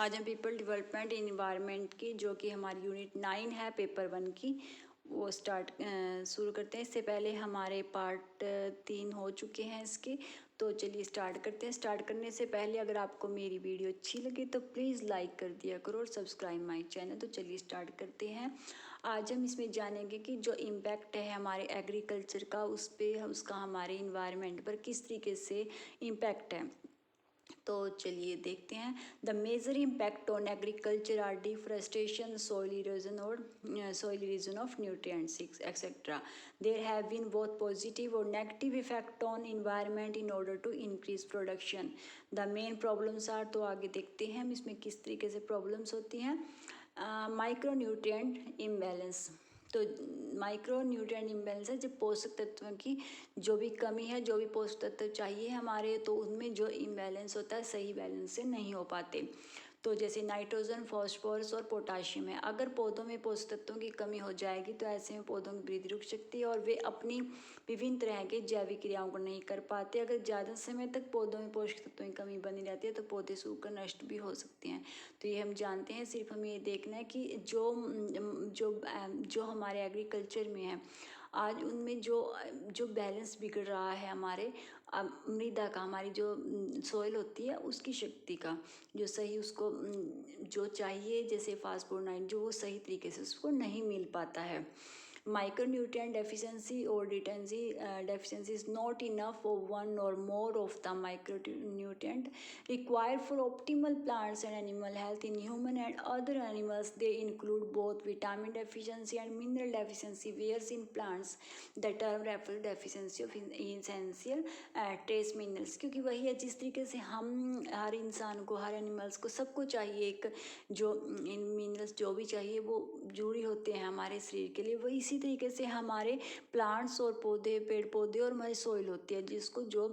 आज हम people development in environment की, जो कि हमारी यूनिट 9 है पेपर 1 की, वो शुरू करते हैं। इससे पहले हमारे पार्ट 3 हो चुके हैं इसके। तो चलिए स्टार्ट करते हैं। स्टार्ट करने से पहले अगर आपको मेरी वीडियो अच्छी लगे तो प्लीज़ लाइक कर दिया करो और सब्सक्राइब माय चैनल। तो चलिए स्टार्ट करते हैं। आज हम इसमें जानेंगे कि जो इम्पैक्ट है हमारे एग्रीकल्चर का, उस पर उसका हमारे इन्वायरमेंट पर किस तरीके से इम्पैक्ट है। तो चलिए देखते हैं। The major impact on agriculture are deforestation, soil erosion of nutrients, etc. There have been both positive or negative effect on environment in order to increase production. The main problems are, तो आगे देखते हैं हम इसमें किस तरीके से problems होती हैं। माइक्रोन्यूट्रिएंट इम्बैलेंस, तो माइक्रो न्यूट्रिएंट इम्बैलेंस है जब पोषक तत्वों की जो भी कमी है, जो भी पोषक तत्व चाहिए हमारे, तो उनमें जो इम्बैलेंस होता है सही बैलेंस से नहीं हो पाते। तो जैसे नाइट्रोजन, फॉस्फोरस और पोटाशियम है। अगर पौधों में पोषक तत्वों की कमी हो जाएगी तो ऐसे में पौधों की वृद्धि रुक सकती है और वे अपनी विभिन्न तरह के जैविक क्रियाओं को नहीं कर पाते। अगर ज़्यादा समय तक पौधों में पोषक तत्वों की कमी बनी रहती है तो पौधे सूखकर नष्ट भी हो सकते हैं। तो ये हम जानते हैं। सिर्फ हमें ये देखना है कि जो हमारे एग्रीकल्चर में है आज, उनमें जो बैलेंस बिगड़ रहा है हमारे मृदा का, हमारी जो सॉइल होती है उसकी शक्ति का, जो सही उसको जो चाहिए जैसे फास्फोराइड, जो वो सही तरीके से उसको नहीं मिल पाता है। Micronutrient deficiency or deficiency is not enough for one or more of the micronutrient required for optimal plants and animal health. In human and other animals, they include both vitamin deficiency and mineral deficiency, whereas in plants the term refers deficiency of essential trace minerals. क्योंकि वही है जिस तरीके से हम हर इंसान को, हर animals को, सबको चाहिए एक जो इन मिनरल्स जो भी चाहिए वो जरूरी होते हैं हमारे शरीर के लिए, वही इसी तरीके से हमारे प्लांट्स और पौधे, पेड़ पौधे और हमारी सॉइल होती है, जिसको जो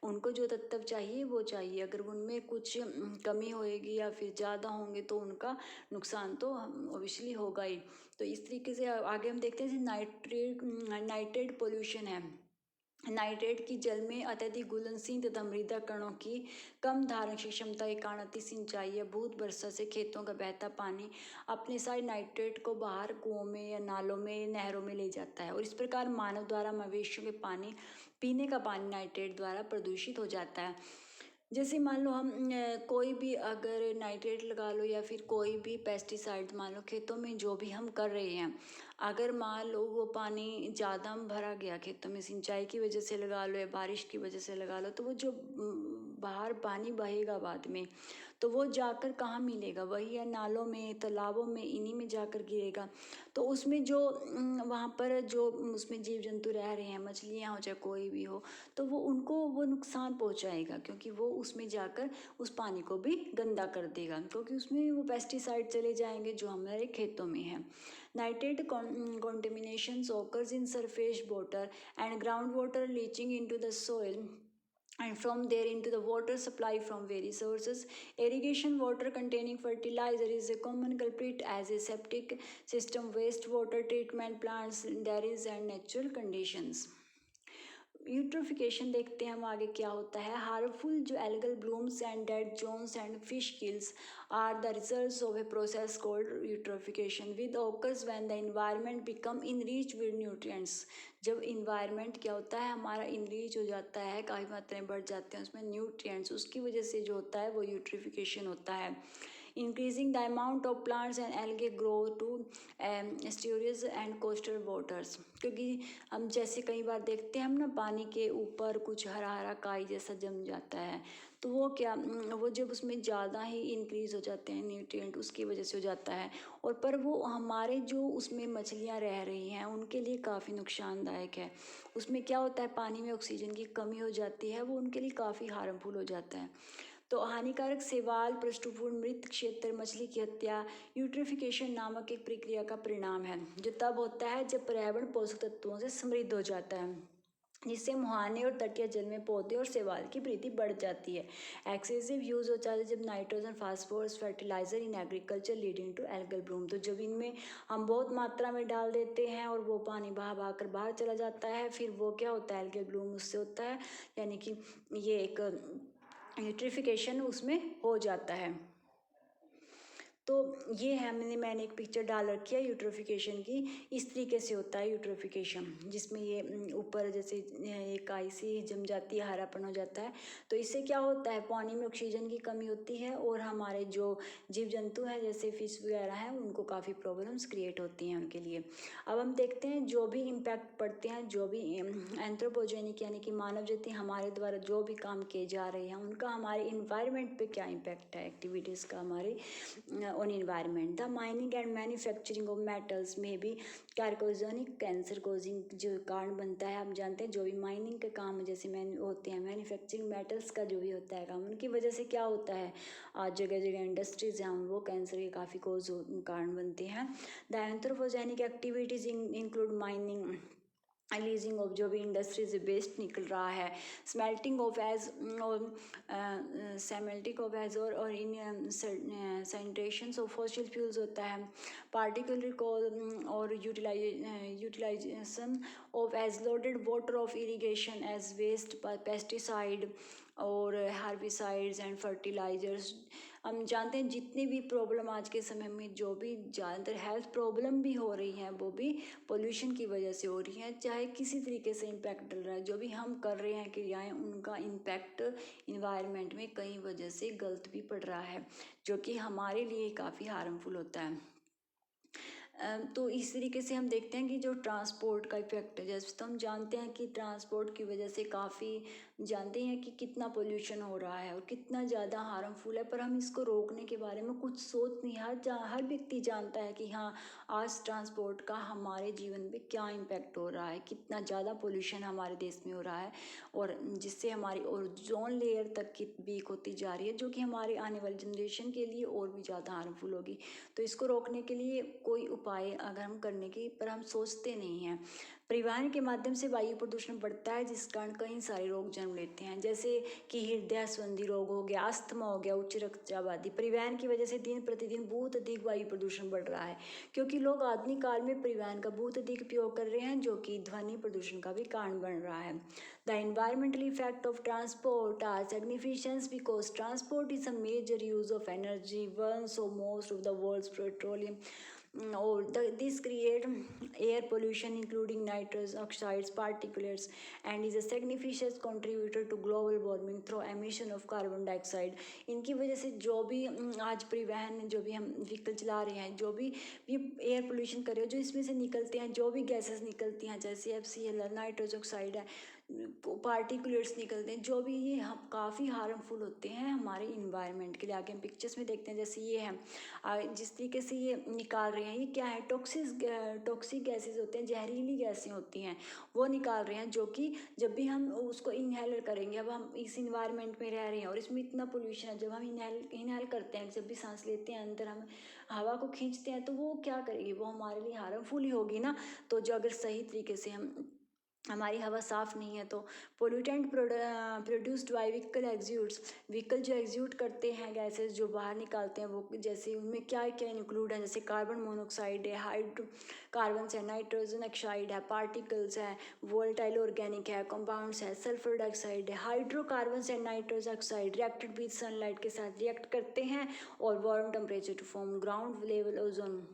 उनको जो तत्व चाहिए वो चाहिए। अगर उनमें कुछ कमी होएगी या फिर ज़्यादा होंगे तो उनका नुकसान तो ऑब्वियसली होगा ही। तो इस तरीके से आगे हम देखते हैं। नाइट्रेट पोल्यूशन है। नाइट्रेट की जल में अत्यधिक घुलनशील तथा मृदा कणों की कम धारण की क्षमता के कारण अति सिंचाई या बहुत वर्षा से खेतों का बहता पानी अपने साथ नाइट्रेट को बाहर कुओं में या नालों में, नहरों में ले जाता है और इस प्रकार मानव द्वारा मवेशियों के पानी, पीने का पानी नाइट्रेट द्वारा प्रदूषित हो जाता है। जैसे मान लो हम कोई भी अगर नाइट्रेट लगा लो या फिर कोई भी पेस्टिसाइड मान लो खेतों में जो भी हम कर रहे हैं, अगर मान लो वो पानी ज़्यादा भरा गया खेतों में, सिंचाई की वजह से लगा लो या बारिश की वजह से लगा लो, तो वो जो बाहर पानी बहेगा बाद में, तो वो जाकर कहाँ मिलेगा, वही है नालों में, तालाबों में, इन्हीं में जाकर गिरेगा। तो उसमें जो वहाँ पर जो उसमें जीव जंतु रह रहे हैं, मछलियाँ हो चाहे कोई भी हो, तो वो उनको वो नुकसान पहुँचाएगा, क्योंकि वो उसमें जाकर उस पानी को भी गंदा कर देगा, क्योंकि उसमें वो पेस्टिसाइड चले जाएंगे जो हमारे खेतों में है। Nitrate contamination occurs in surface water and groundwater leaching into the soil and from there into the water supply from various sources. Irrigation water containing fertilizer is a common culprit as a septic system, wastewater treatment plants, dairies and natural conditions. Eutrophication देखते हैं हम आगे क्या होता है। Harmful जो algal blooms and dead zones and fish kills are the results of a process called eutrophication with occurs when the environment become enrich with nutrients. जब environment क्या होता है हमारा इनरिच हो जाता है, काफ़ी मात्रा में बढ़ जाते हैं उसमें न्यूट्रिएंट्स, उसकी वजह से जो होता है वो यूट्रिफिकेशन होता है। increasing the amount of plants and algae grow to estuaries and coastal waters। क्योंकि हम जैसे कई बार देखते हैं हम ना, पानी के ऊपर कुछ हरा हरा काई जैसा जम जाता है, तो वो क्या वो जब उसमें ज़्यादा ही इंक्रीज़ हो जाते हैं न्यूट्रिएंट, उसकी वजह से हो जाता है। और पर वो हमारे जो उसमें मछलियाँ रह रही हैं उनके लिए काफ़ी नुकसानदायक है। उसमें क्या होता है, पानी में ऑक्सीजन की कमी हो जाती है, वो उनके लिए काफ़ी हार्मफुल हो जाता है। तो हानिकारक शैवाल, पृष्ठभूमि मृत क्षेत्र, मछली की हत्या यूट्रिफिकेशन नामक एक प्रक्रिया का परिणाम है, जो तब होता है जब पर्यावरण पोषक तत्वों से समृद्ध हो जाता है, जिससे मुहाने और तटीय जल में पौधे और शैवाल की वृद्धि बढ़ जाती है। एक्सेसिव यूज़ हो जाता है जब nitrogen, phosphorus fertiliser in agriculture leading to algal bloom. तो जब इनमें हम बहुत मात्रा में डाल देते हैं और वो पानी बहा बहा कर बाहर चला जाता है, फिर वो क्या होता है, एल्गल ब्लूम उससे होता है, यानी कि ये एक यूट्रिफिकेशन उसमें हो जाता है। तो ये है, मैंने एक पिक्चर डाल रखी है यूट्रोफिकेशन की। इस तरीके से होता है यूट्रोफिकेशन, जिसमें ये ऊपर जैसे एक काई सी जम जाती है, हरापन हो जाता है। तो इससे क्या होता है, पानी में ऑक्सीजन की कमी होती है और हमारे जो जीव जंतु हैं जैसे फिश वगैरह हैं उनको काफ़ी प्रॉब्लम्स क्रिएट होती हैं उनके लिए। अब हम देखते हैं जो भी इम्पैक्ट पड़ते हैं, जो भी एंथ्रोपोजेनिक यानी कि मानव जाति हमारे द्वारा जो भी काम किए जा रहे हैं उनका हमारे इन्वायरमेंट पे क्या इम्पैक्ट है, एक्टिविटीज़ का हमारे on environment. The mining and manufacturing of metals में भी कार्कोजेनिक कैंसर कोजिंग जो कारण बनता है। हम जानते हैं जो भी माइनिंग के काम जैसे होते हैं, मैन्युफैक्चरिंग मेटल्स का जो भी होता है काम, उनकी वजह से क्या होता है, आज जगह जगह इंडस्ट्रीज हैं वो कैंसर के काफ़ी कारण बनते हैं। The anthropogenic activities include mining, leasing of जो भी इंडस्ट्री से वेस्ट निकल रहा है, स्मेल्टिंग ऑफ एज और सेमेल्टिक ऑफ एज और in sanitation of fossil fuels होता है, पार्टिकल रिकॉल और utilisation of as loaded water of irrigation as waste, pesticide और हार्बिसाइड्स एंड फर्टिलाइजर्स। हम जानते हैं जितनी भी प्रॉब्लम आज के समय में जो भी ज़्यादातर हेल्थ प्रॉब्लम भी हो रही हैं वो भी पोल्यूशन की वजह से हो रही हैं। चाहे किसी तरीके से इम्पैक्ट डल रहा है, जो भी हम कर रहे हैं क्रियाएं, उनका इम्पैक्ट इन्वायरमेंट में कई वजह से गलत भी पड़ रहा है, जो कि हमारे लिए काफ़ी हार्मफुल होता है। तो इस तरीके से हम देखते हैं कि जो ट्रांसपोर्ट का इफेक्ट है, जैसे तो हम जानते हैं कि ट्रांसपोर्ट की वजह से काफ़ी जानते हैं कि कितना पोल्यूशन हो रहा है और कितना ज़्यादा हार्मफुल है, पर हम इसको रोकने के बारे में कुछ सोच नहीं। हर व्यक्ति जानता है कि हाँ, आज ट्रांसपोर्ट का हमारे जीवन में क्या इम्पैक्ट हो रहा है, कितना ज़्यादा पोल्यूशन हमारे देश में हो रहा है और जिससे हमारी ओजोन लेयर तक की वीक होती जा रही है, जो कि हमारे आने वाली जनरेशन के लिए और भी ज़्यादा हार्मफुल होगी। तो इसको रोकने के लिए कोई उपाय अगर हम करने की, पर हम सोचते नहीं हैं। परिवहन के माध्यम से वायु प्रदूषण बढ़ता है, जिस कारण कई सारे रोग जन्म लेते हैं, जैसे कि हृदय संबंधी रोग हो गया, अस्थमा हो गया, उच्च रक्तचाप आदि। परिवहन की वजह से दिन प्रतिदिन बहुत अधिक वायु प्रदूषण बढ़ रहा है, क्योंकि लोग आधुनिक काल में परिवहन का बहुत अधिक उपयोग कर रहे हैं, जो कि ध्वनि प्रदूषण का भी कारण बन रहा है। The environmental effect of transport are significant because transport is a major use of energy, one so most of the world's petroleum or this create air pollution including nitrous oxides, particulates, and is a significant contributor to global warming through emission of carbon dioxide. इनकी वजह से जो भी आज परिवहन, जो भी हम व्हीकल चला रहे हैं, जो भी ये एयर पोल्यूशन कर रहे हो, जो इसमें से निकलते हैं, जो भी गैसेस निकलती हैं जैसे FCl, नाइट्रस ऑक्साइड है, पार्टिकुलेट्स निकलते हैं, जो भी ये हम काफ़ी हार्मफुल होते हैं हमारे इन्वायरमेंट के लिए। आगे हम पिक्चर्स में देखते हैं, जैसे ये है जिस तरीके से ये निकाल रहे हैं, ये क्या है, टॉक्सिक गैसेस होते हैं, जहरीली गैसें होती हैं, वो निकाल रहे हैं, जो कि जब भी हम उसको इनहेलर करेंगे, अब हम इस इन्वायरमेंट में रह रहे हैं और इसमें इतना पोल्यूशन है, जब हम इनहेल करते हैं, जब भी सांस लेते हैं अंदर हम हवा को खींचते हैं, तो वो क्या करेगी, वो हमारे लिए हार्मफुल ही होगी ना। तो जो अगर सही तरीके से हमारी हवा साफ़ नहीं है तो pollutant produced by vehicle exhausts, vehicle जो एग्ज्यूट करते हैं गैसेस जो बाहर निकालते हैं, वो जैसे उनमें क्या क्या इंक्लूड है, जैसे कार्बन मोनोऑक्साइड है, हाइड्रोकार्बन्स है, नाइट्रोजन ऑक्साइड है, पार्टिकल्स है, वोलेटाइल ऑर्गेनिक है, कंपाउंड्स है, सल्फर डाइऑक्साइड है। Hydrocarbons and nitrogen oxide reacted with sunlight के साथ रिएक्ट करते हैं और warm temperature to form ground level ozone.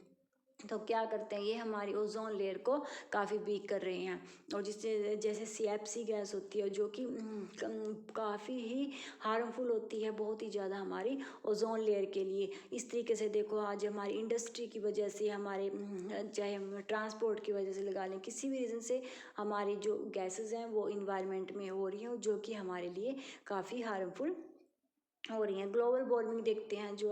तो क्या करते हैं, ये हमारी ओजोन लेयर को काफ़ी वीक कर रहे हैं, और जिससे जैसे CFC गैस होती है जो कि काफ़ी ही हार्मफुल होती है, बहुत ही ज़्यादा हमारी ओजोन लेयर के लिए। इस तरीके से देखो, आज हमारी इंडस्ट्री की वजह से, हमारे चाहे हम ट्रांसपोर्ट की वजह से लगा लें, किसी भी रीज़न से हमारी जो गैसेस हैं वो इन्वायरमेंट में हो रही हैं, जो कि हमारे लिए काफ़ी हार्मफुल हो रही हैं। ग्लोबल वार्मिंग देखते हैं जो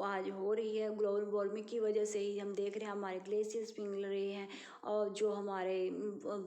आज हो रही है, ग्लोबल वार्मिंग की वजह से ही हम देख रहे हैं हमारे ग्लेशियर्स पिघल रहे हैं, और जो हमारे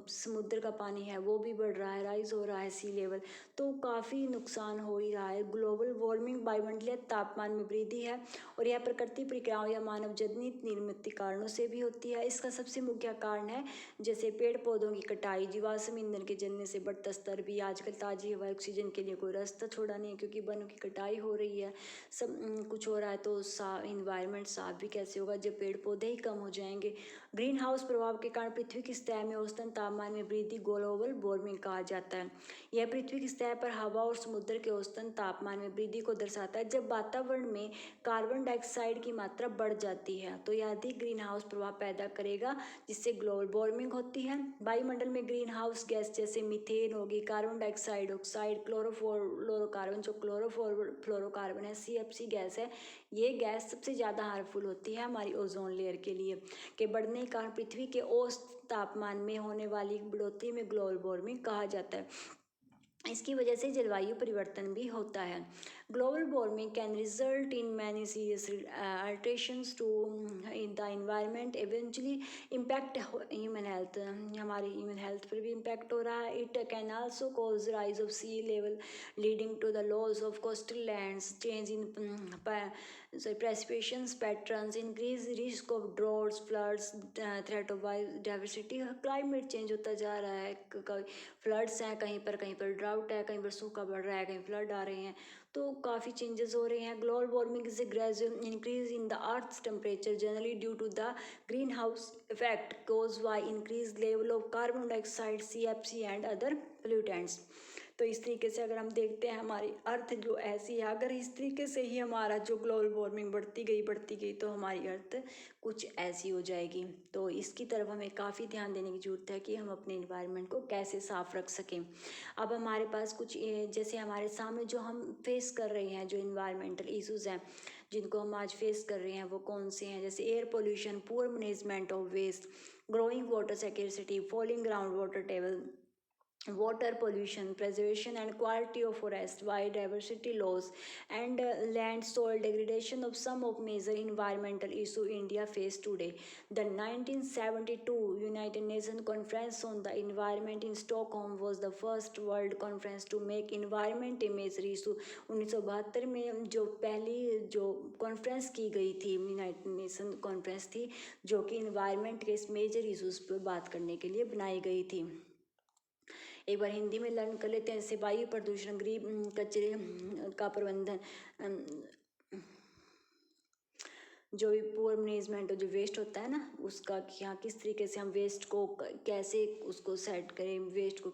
समुद्र का पानी है वो भी बढ़ रहा है, राइज हो रहा है सी लेवल, तो काफ़ी नुकसान हो ही रहा है। ग्लोबल वार्मिंग वायुमंडलीय तापमान में वृद्धि है, और यह प्रकृति प्रक्रियाओं या मानव जनित निर्मित कारणों से भी होती है। इसका सबसे मुख्य कारण है जैसे पेड़ पौधों की कटाई, जीवाश्म ईंधन के जलने से बढ़ता स्तर भी। आजकल ताज़ी हवा ऑक्सीजन के लिए कोई रास्ता छोड़ा नहीं है, क्योंकि वन की कटाई हो रही है, सब कुछ हो रहा है, तो इन्वायरमेंट साफ भी कैसे होगा जब पेड़ पौधे ही कम हो जाएंगे। ग्रीन हाउस प्रभाव के कारण पृथ्वी की सतह में औसतन तापमान में वृद्धि ग्लोबल वार्मिंग कहा जाता है। यह पृथ्वी की सतह पर हवा और समुद्र के औसतन तापमान में वृद्धि को दर्शाता है। जब वातावरण में कार्बन डाइऑक्साइड की मात्रा बढ़ जाती है तो यह अधिक ग्रीन हाउस प्रभाव पैदा करेगा, जिससे ग्लोबल वार्मिंग होती है। वायुमंडल में ग्रीन हाउस गैस जैसे मीथेन होगी, कार्बन डाइऑक्साइड, ऑक्साइड, क्लोरोफ्लोरोकार्बन, जो क्लोरोफ्लोरोकार्बन है, CFC गैस है, ये गैस सबसे ज़्यादा हार्मफुल होती है हमारी ओजोन लेयर के लिए, के बढ़ने के कारण पृथ्वी के औसत तापमान में होने वाली बढ़ोतरी में ग्लोबल वार्मिंग कहा जाता है। इसकी वजह से जलवायु परिवर्तन भी होता है। Global warming can result in many serious alterations to in the environment, eventually impact human health, हमारी ह्यूमन हेल्थ पर भी इम्पैक्ट हो रहा है। It can also cause rise of sea level leading to the loss of coastal lands, change in precipitation patterns, increase risk of droughts, floods, threat of biodiversity। Climate change होता जा रहा है, कहीं फ्लड्स हैं, कहीं पर ड्राउट है, कहीं पर सूखा बढ़ रहा है, कहीं फ्लड आ रहे हैं, तो काफ़ी चेंजेस हो रहे हैं। Global warming is a gradual increase in the earth's temperature generally due to the greenhouse effect cause by increase level of carbon dioxide, CFC and other pollutants. तो इस तरीके से अगर हम देखते हैं हमारी अर्थ जो ऐसी है, अगर इस तरीके से ही हमारा जो ग्लोबल वार्मिंग बढ़ती गई तो हमारी अर्थ कुछ ऐसी हो जाएगी। तो इसकी तरफ हमें काफ़ी ध्यान देने की ज़रूरत है कि हम अपने इन्वायरमेंट को कैसे साफ़ रख सकें। अब हमारे पास कुछ जैसे हमारे सामने जो हम फेस कर रहे हैं, जो इन्वायरमेंटल इश्यूज़ हैं जिनको हम आज फेस कर रहे हैं, वो कौन से हैं? जैसे air pollution, poor management of waste, growing water scarcity, falling ground water table, water pollution, preservation and quality of forest, biodiversity loss and land soil degradation of some of major environmental issue India face today. The 1972 United Nations Conference on the Environment in Stockholm was the first world conference to make environment a major issue। 1972 में जो पहली जो conference की गई थी, United nation conference थी, जो कि इन्वायरमेंट के इस मेजर इशूज़ पर बात करने के लिए बनाई गई थी। एक बार हिंदी में लर्न कर लेते हैं। जैसे वायु प्रदूषण, गृह कचरे का प्रबंधन, जो भी पुअर मैनेजमेंट जो वेस्ट होता है ना, उसका यहाँ किस तरीके से हम वेस्ट को कैसे उसको सेट करें, वेस्ट को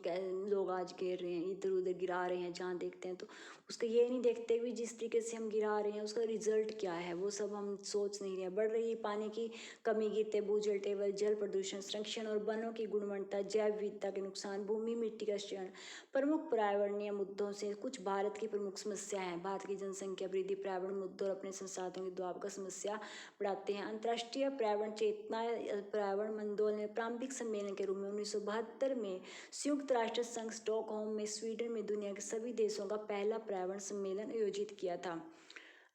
लोग आज घेर रहे हैं, इधर उधर गिरा रहे हैं, जहाँ देखते हैं तो उसका ये नहीं देखते भी जिस तरीके से हम गिरा रहे हैं उसका रिजल्ट क्या है, वो सब हम सोच नहीं रहे। बढ़ रही पानी की कमी, गिरते भूजल टेबल, जल प्रदूषण, संरक्षण और वनों की गुणवत्ता, जैव विविधता के नुकसान, भूमि मिट्टी का क्षरण प्रमुख पर्यावरणीय मुद्दों से कुछ भारत की प्रमुख समस्या है। भारत की जनसंख्या वृद्धि, पर्यावरण मुद्दों और अपने संसाधनों की दुआब का समस्या बढ़ाते हैं। अंतर्राष्ट्रीय पर्यावरण चेतना पर्यावरण आंदोलन में प्रारंभिक सम्मेलन के रूप में 1972 में संयुक्त राष्ट्र संघ स्टॉकहोम में स्वीडन में दुनिया के सभी देशों का पहला पर्यावरण सम्मेलन आयोजित किया था।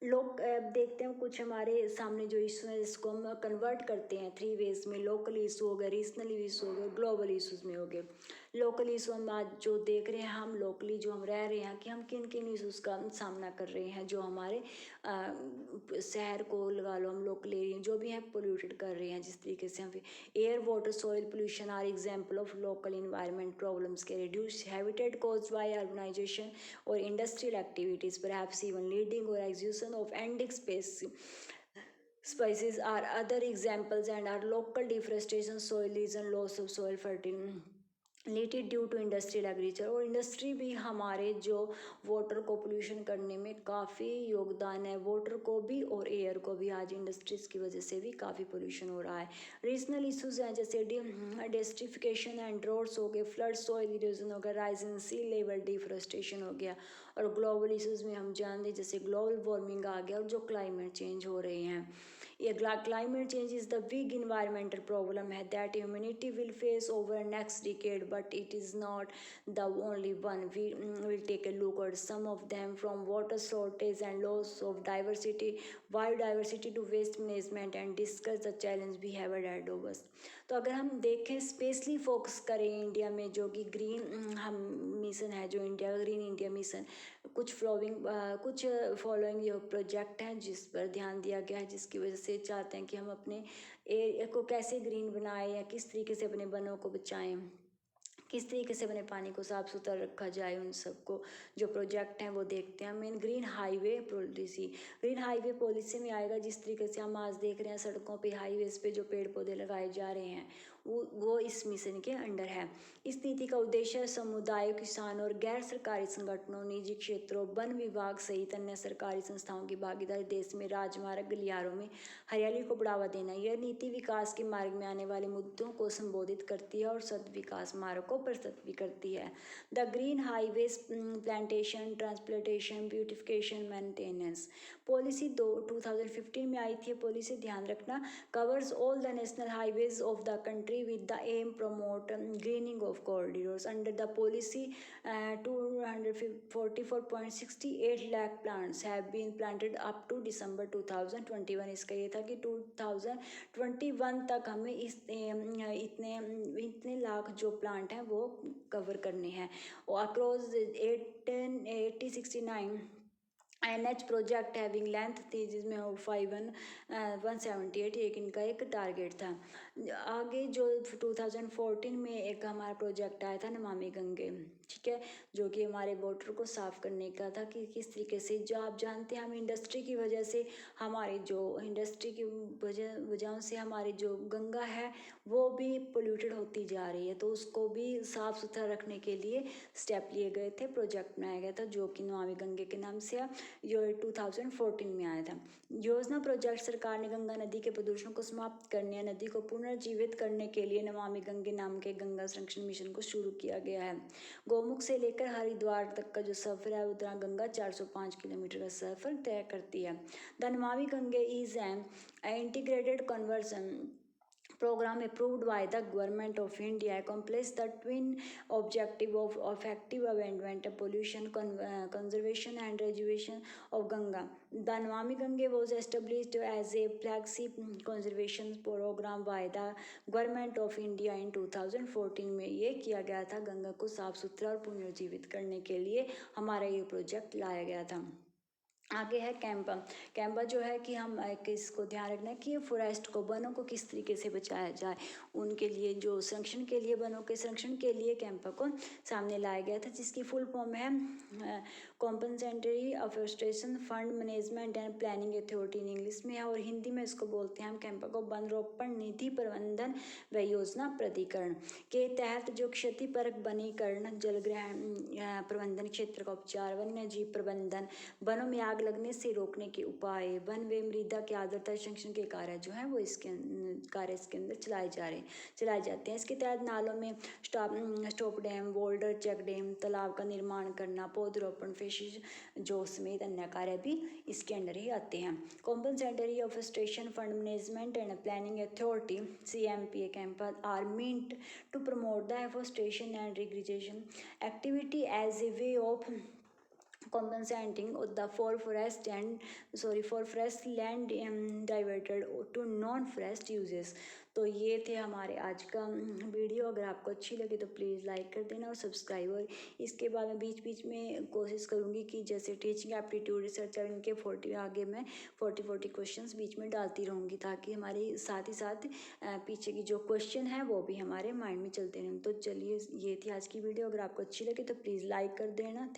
लोग देखते हैं कुछ हमारे सामने जो इशू है जिसको हम कन्वर्ट करते हैं 3 वेज में। लोकल इशू हो गए, रीजनल इशू हो गए, ग्लोबल इशूज़ में हो गए। लोकल इशू हम आज जो देख रहे हैं, हम लोकली जो हम रह रहे हैं कि हम किन किन इशूज़ का सामना कर रहे हैं, जो हमारे शहर को लगा लो, हम लोकल एरिया जो भी हैं पोल्यूटेड कर रहे हैं। जिस तरीके से हम air water soil pollution are example of local environment problems के reduce habitat caused by urbanisation or industrial activities, perhaps even leading or exhaustion of endemic species are other examples, and our local deforestation, soil erosion, loss of soil fertility due to industrial agriculture. और industry भी हमारे जो water को pollution करने में काफ़ी योगदान है, वाटर को भी और एयर को भी। आज इंडस्ट्रीज़ की वजह से भी काफ़ी पोल्यूशन हो रहा है। रीजनल इशूज़ हैं जैसे डेस्ट्रिफिकेशन एंड ड्रॉट्स हो गए, फ्लड, सॉइल इरोजन हो गया, rise in sea level, deforestation हो गया। और ग्लोबल इशूज़ में हम जानते हैं जैसे ग्लोबल वार्मिंग आ गया और जो क्लाइमेट चेंज हो रहे हैं। ये climate change is the big environmental problem है that humanity will face over next decade, but it is not the only one. We will take a look at some of them, from water shortage and loss of diversity, biodiversity to waste management, and discuss the challenge we have ahead of us। तो अगर हम देखें specially focus करें India में, जो कि green हम mission है, जो इंडिया ग्रीन इंडिया मिशन, कुछ फॉलोइंग ये प्रोजेक्ट हैं जिस पर ध्यान दिया गया है, जिसकी वजह से चाहते हैं कि हम अपने एरिया को कैसे ग्रीन बनाएं या किस तरीके से अपने वनों को बचाएं, किस तरीके से अपने पानी को साफ़ सुथरा रखा जाए, उन सबको जो प्रोजेक्ट हैं वो देखते हैं। मेन ग्रीन हाईवे पॉलिसी में आएगा। जिस तरीके से हम आज देख रहे हैं सड़कों पे, हाईवेज पे जो पेड़ पौधे लगाए जा रहे हैं वो इस मिशन के अंडर है। इस नीति का उद्देश्य समुदाय, किसानों और गैर सरकारी संगठनों, निजी क्षेत्रों, वन विभाग सहित अन्य सरकारी संस्थाओं की भागीदारी देश में राजमार्ग, गलियारों में हरियाली को बढ़ावा देना। यह नीति विकास के मार्ग में आने वाले मुद्दों को संबोधित करती है और सतत विकास मार्ग को प्रस्तुत भी करती है। The green highways plantation, transplantation, beautification, maintenance policy 2015 में आई थी। पॉलिसी ध्यान रखना covers all the national highways of the country with the aim promote greening of corridors. Under the policy, 244.68 lakh plants have been planted up to December 2021. इसका ये था कि 2021 तक हमें इतने लाख जो प्लांट हैं वो कवर करने हैं। Across 8069 NH project having length थी, जिसमें 178 इनका एक टारगेट था। आगे जो 2014 में एक हमारा प्रोजेक्ट आया था नमामि गंगे, ठीक है, जो कि हमारे वाटर को साफ़ करने का था कि किस तरीके से, जो आप जानते हैं हम इंडस्ट्री की वजह से, हमारी जो इंडस्ट्री की वजहों से हमारी जो गंगा है वो भी पोल्यूटेड होती जा रही है। तो उसको भी साफ़ सुथरा रखने के लिए स्टेप लिए गए थे, प्रोजेक्ट बनाया गया था जो कि नमामि गंगे के नाम से जो 2014 में आया था। योजना प्रोजेक्ट सरकार ने गंगा नदी के प्रदूषण को समाप्त करने, नदी को पुनर्जीवित करने के लिए नमामि गंगे नाम के गंगा संरक्षण मिशन को शुरू किया गया है। गौमुख से लेकर हरिद्वार तक का जो सफ़र है उतना गंगा 405 किलोमीटर का सफ़र तय करती है। The Namami Gange is an integrated conversion program approved by the government of India accomplishes the twin objective of effective abandonment, pollution conservation and rejuvenation of Ganga. The Namami Gange was established as a flagship conservation program by the government of India in 2014 में ये किया गया था। गंगा को साफ सुथरा और पुनर्जीवित करने के लिए हमारा ये प्रोजेक्ट लाया गया था। आगे है कैंपा जो है कि हम इसको ध्यान रखना है कि फॉरेस्ट को, वनों को किस तरीके से बचाया जाए, उनके लिए जो संरक्षण के लिए, वनों के संरक्षण के लिए कैंपा को सामने लाया गया था, जिसकी फुल फॉर्म है compensatory afforestation fund management and planning authority in English में है, और हिंदी में इसको बोलते हैं हम कैंपा को वन रोपण निधि प्रबंधन व योजना प्राधिकरण के तहत जो क्षति परक वनीकरण, जलग्रहण प्रबंधन, क्षेत्र का उपचार, वन्य जीव प्रबंधन, वनों में आग लगने से रोकने के उपाय, वन व मृदा की आर्द्रता संरक्षण के कार्य जो है वो इसके अंदर चलाए जाते हैं। इसके तहत नालों में stop dam, boulder check dam, तालाब का निर्माण करना, पौधरोपण, फिशेज जो समेत अन्य कार्य भी इसके अंडर ही आते हैं। Compensatory afforestation fund management and planning authority CMPA CAMPAs are meant to promote the afforestation and regeneration activity as a way of compensating the for forest land diverted to non-forest uses। तो ये थे हमारे आज का video. अगर आपको अच्छी लगी तो प्लीज़ लाइक कर देना और सब्सक्राइब। और इसके बाद मैं बीच में कोशिश करूँगी कि जैसे टीचिंग एप्टीट्यूड, रिसर्च और इनके 40 आगे मैं 40 क्वेश्चंस बीच में डालती रहूँगी, ताकि हमारे साथ ही साथ पीछे की जो क्वेश्चन है वो भी हमारे माइंड में चलते रहें। तो चलिए, ये थी आज की वीडियो। अगर आपको अच्छी लगी तो प्लीज़ लाइक कर देना।